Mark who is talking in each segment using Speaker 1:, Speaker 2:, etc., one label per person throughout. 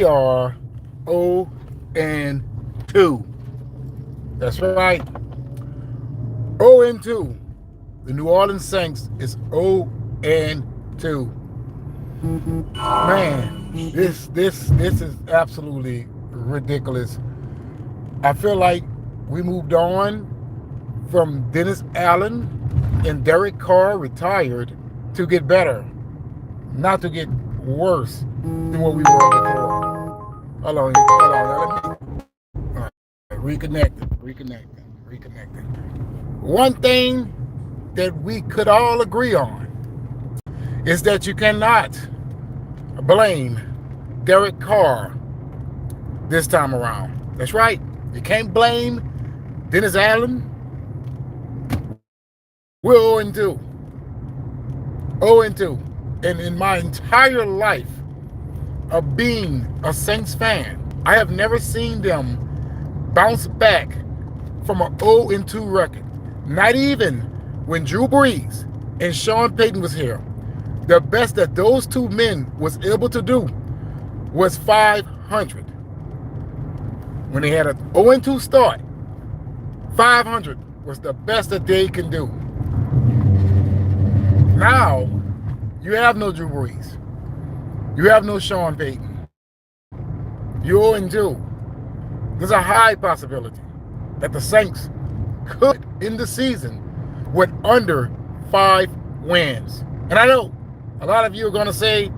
Speaker 1: are 0 and 2. That's right. 0 and 2. The New Orleans Saints is 0 and 2. Man, this is absolutely ridiculous. I feel like we moved on from Dennis Allen and Derek Carr retired to get better, not to get worse than what we were before. Hold on. All right, reconnected. One thing that we could all agree on is that you cannot blame Derek Carr this time around. That's right. You can't blame Dennis Allen. We're 0 and 2. 0 and 2. And in my entire life of being a Saints fan, I have never seen them bounce back from an 0 and 2 record. Not even when Drew Brees and Sean Payton was here. The best that those two men was able to do was 500. When they had a 0 and 2 start, 500 was the best that they can do. Now, you have no Drew Brees. You have no Sean Payton. You're 0 and 2. There's a high possibility that the Saints could end the season with under 5 wins. And I know a lot of you are going to say,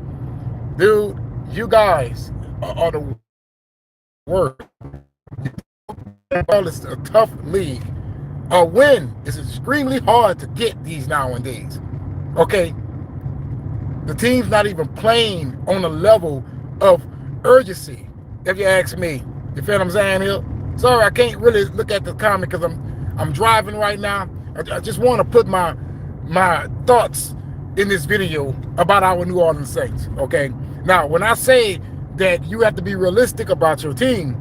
Speaker 1: dude, you guys are the worst. It's a tough league. A win is extremely hard to get these nowadays. Okay? The team's not even playing on the level of urgency, if you ask me. You feel what I'm saying here? Sorry, I can't really look at the comment because I'm driving right now. I just want to put my thoughts in this video about our New Orleans Saints. Okay? Now, when I say that you have to be realistic about your team,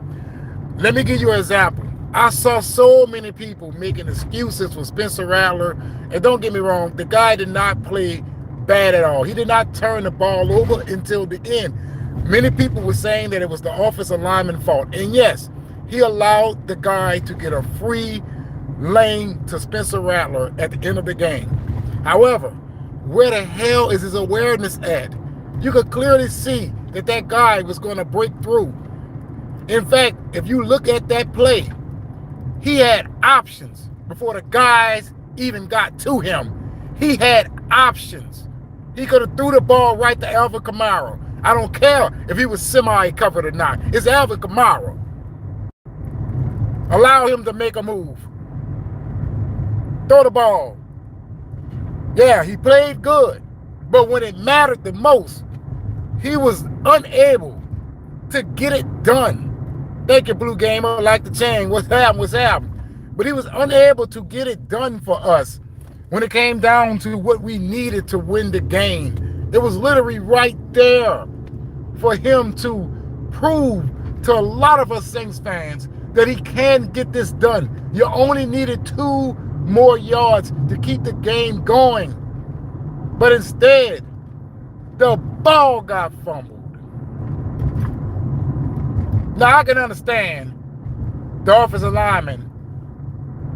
Speaker 1: let me give you an example. I saw so many people making excuses for Spencer Rattler. And don't get me wrong, the guy did not play bad at all. He did not turn the ball over until the end. Many people were saying that it was the offensive lineman's fault. And yes, he allowed the guy to get a free lane to Spencer Rattler at the end of the game. However, where the hell is his awareness at? You could clearly see that that guy was going to break through. In fact, if you look at that play, he had options before the guys even got to him. He had options. He could have threw the ball right to Alvin Kamara. I don't care if he was semi-covered or not. It's Alvin Kamara. Allow him to make a move. Throw the ball. Yeah, he played good. But when it mattered the most, he was unable to get it done. Thank you, Blue Gamer. Like the chain. What's happened? But he was unable to get it done for us when it came down to what we needed to win the game. It was literally right there for him to prove to a lot of us Saints fans that he can get this done. You only needed 2 more yards to keep the game going. But instead, the ball got fumbled. Now, I can understand the offensive lineman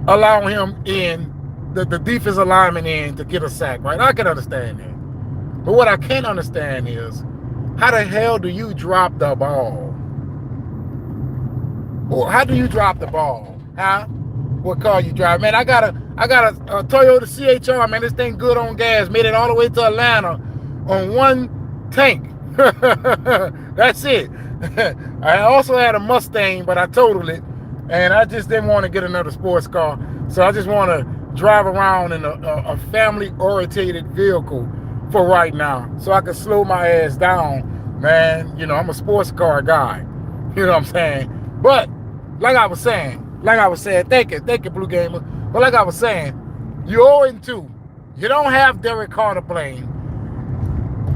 Speaker 1: allowing him in, the defensive lineman in to get a sack, right? I can understand that. But what I can't understand is, how the hell do you drop the ball? Or how do you drop the ball? Huh? What car you drive? Man, I got a Toyota CHR, man. This thing good on gas. Made it all the way to Atlanta on 1 tank. That's it. I also had a Mustang, but I totaled it. And I just didn't want to get another sports car. So I just want to drive around in a family-oriented vehicle for right now. So I can slow my ass down, man. You know, I'm a sports car guy. You know what I'm saying? But, like I was saying, thank you, Blue Gamer. But like I was saying, you're 0-2. You don't have Derek Carr to blame.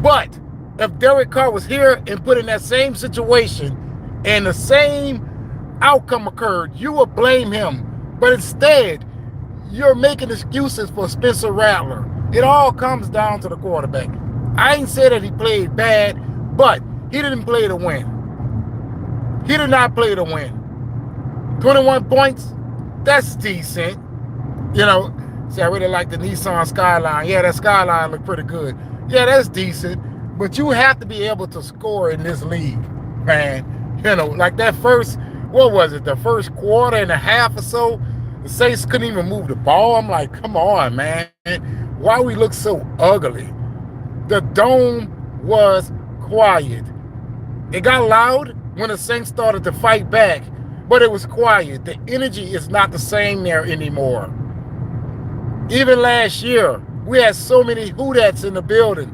Speaker 1: But if Derek Carr was here and put in that same situation and the same outcome occurred, you would blame him. But instead, you're making excuses for Spencer Rattler. It all comes down to the quarterback. I ain't say that he played bad, but he didn't play to win. He did not play to win. 21 points, that's decent. You know, see, I really like the Nissan Skyline. Yeah, that Skyline looked pretty good. Yeah, that's decent. But you have to be able to score in this league, man. You know, like that first, what was it, the first quarter and a half or so, the Saints couldn't even move the ball. I'm like, come on, man. Why we look so ugly? The dome was quiet. It got loud when the Saints started to fight back, but it was quiet. The energy is not the same there anymore. Even last year, we had so many Who-Dats in the building.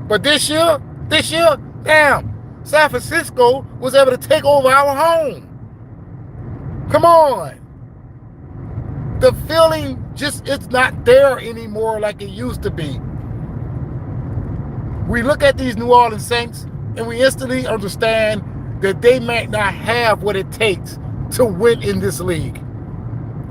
Speaker 1: But this year, damn, San Francisco was able to take over our home. Come on. The feeling just, it's not there anymore like it used to be. We look at these New Orleans Saints and we instantly understand that they might not have what it takes to win in this league.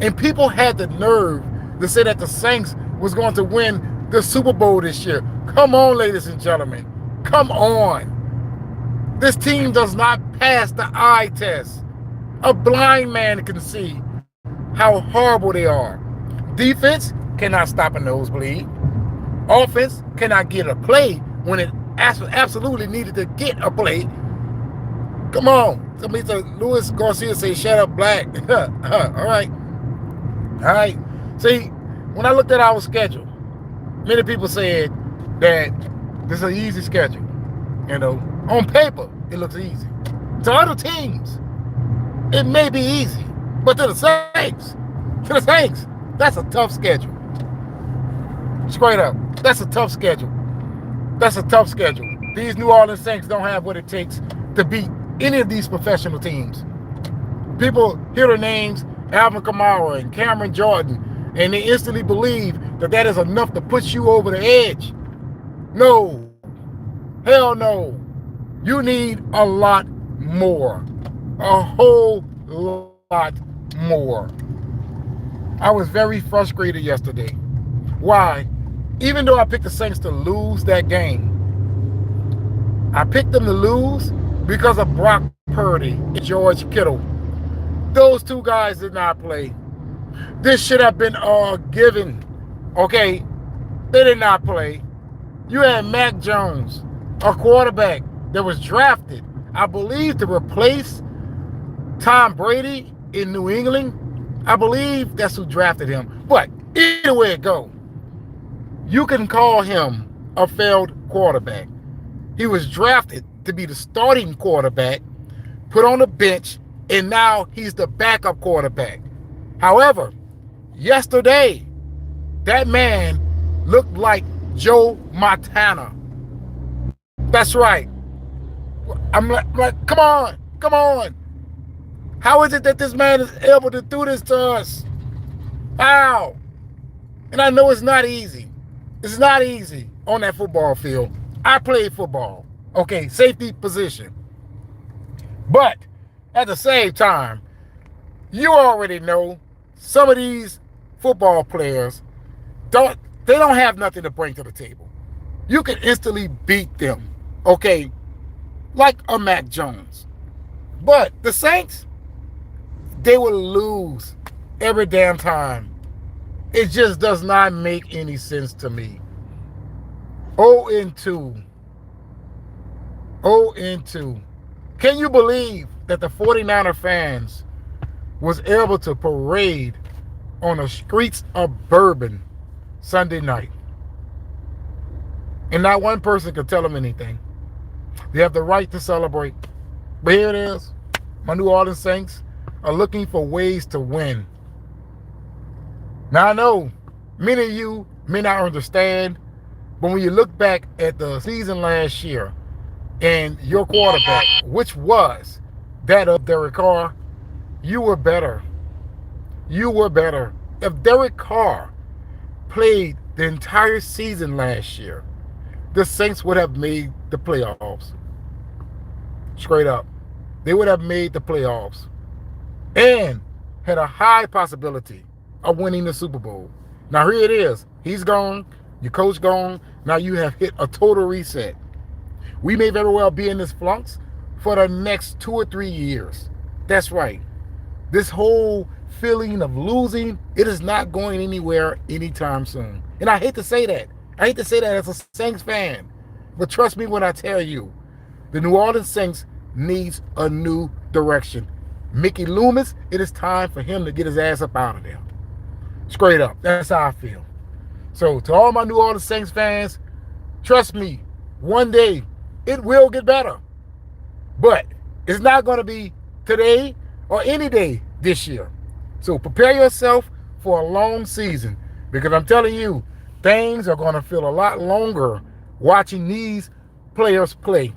Speaker 1: And people had the nerve to say that the Saints was going to win the Super Bowl this year. Come on, ladies and gentlemen. Come on. This team does not pass the eye test. A blind man can see how horrible they are. Defense cannot stop a nosebleed. Offense cannot get a play when it absolutely needed to get a play. Come on. Somebody said, Luis Garcia say, shut up, black. All right. All right. See, when I looked at our schedule, many people said that this is an easy schedule. You know, on paper, it looks easy. To other teams, it may be easy. But to the Saints, that's a tough schedule. Straight up, that's a tough schedule. That's a tough schedule. These New Orleans Saints don't have what it takes to beat any of these professional teams. People hear the names Alvin Kamara and Cameron Jordan, and they instantly believe that that is enough to push you over the edge. No. Hell no. You need a lot more. A whole lot more. I was very frustrated yesterday. Why? Even though I picked the Saints to lose that game, I picked them to lose because of Brock Purdy and George Kittle. Those two guys did not play. This should have been given. Okay? They did not play. You had Mac Jones, a quarterback that was drafted, I believe, to replace Tom Brady in New England. I believe that's who drafted him. But either way it go, you can call him a failed quarterback. He was drafted to be the starting quarterback, put on the bench, and now he's the backup quarterback. However, yesterday, that man looked like Joe Montana. That's right. I'm like, come on. How is it that this man is able to do this to us? How? And I know it's not easy. It's not easy on that football field. I played football. Okay, safety position. But at the same time, you already know some of these football players don't have nothing to bring to the table. You can instantly beat them. Okay, like a Mac Jones. But the Saints, they will lose every damn time. It just does not make any sense to me. 0-2. 0-2. Can you believe that the 49er fans was able to parade on the streets of Bourbon Sunday night? And not one person could tell them anything. They have the right to celebrate. But here it is. My New Orleans Saints are looking for ways to win. Now I know many of you may not understand, but when you look back at the season last year and your quarterback, which was that of Derek Carr, you were better. You were better. If Derek Carr played the entire season last year, the Saints would have made the playoffs. Straight up. They would have made the playoffs and had a high possibility of winning the Super Bowl. Now here it is. He's gone. Your coach gone. Now you have hit a total reset. We may very well be in this flux for the next 2 or 3 years. That's right. This whole feeling of losing, it is not going anywhere anytime soon. And I hate to say that. I hate to say that as a Saints fan. But trust me when I tell you, the New Orleans Saints needs a new direction. Mickey Loomis, it is time for him to get his ass up out of there. Straight up. That's how I feel. So to all my New Orleans Saints fans, trust me, one day it will get better. But it's not going to be today or any day this year. So prepare yourself for a long season, because I'm telling you, things are going to feel a lot longer watching these players play